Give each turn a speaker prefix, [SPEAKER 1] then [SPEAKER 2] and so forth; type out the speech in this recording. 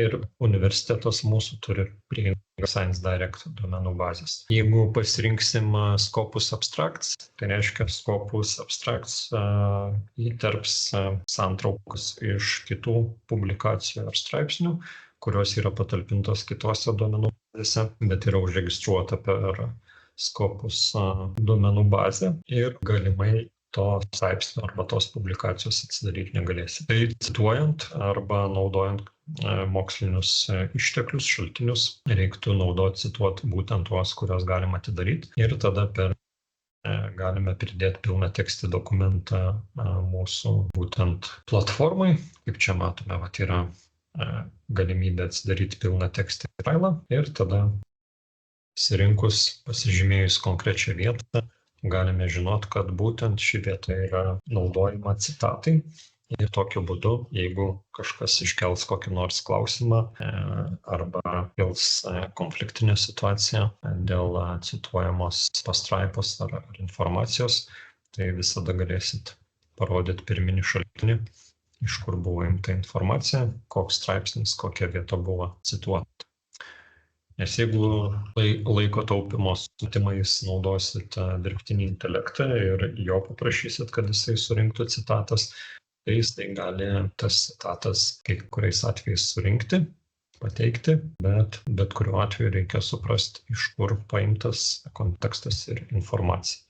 [SPEAKER 1] ir universitetas mūsų turi prieigą Science Direct duomenų bazės. Jeigu pasirinksim Scopus Abstracts, tai reiškia Scopus Abstracts įterps santraukas iš kitų publikacijų ar straipsnių, kurios yra patalpintos kitose duomenų bazėse, bet yra užregistruota per Scopus duomenų bazę ir galimai to straipsnio arba tos publikacijos atsidaryti negalėsi. Tai cituojant arba naudojant mokslinius išteklius, šaltinius, reiktų cituoti būtent tuos, kuriuos galima atidaryti. Ir tada galime pridėti pilną tekstį dokumentą mūsų būtent platformai. Kaip čia matome, yra galimybė atsidaryti pilną tekstį failą ir tada pasirinkus, pasižymėjus konkrečią vietą, galime žinoti, kad būtent ši vieta yra naudojama citatai. Ir tokiu būdu, jeigu kažkas iškels kokį nors klausimą arba kils konfliktinė situacija dėl cituojamos pastraipos ar informacijos, tai visada galėsit parodyti pirminį šaltinį, iš kur buvo imta informacija, koks straipsnis, kokia vieta buvo cituota. Nes jeigu laiko taupimo sumetimais naudosit dirbtinį intelektą ir jo paprašysit, kad jisai surinktų citatas, tai jisai gali tas citatas kai kuriais atvejais surinkti, pateikti, bet kuriuo atveju reikia suprasti, iš kur paimtas kontekstas ir informacija.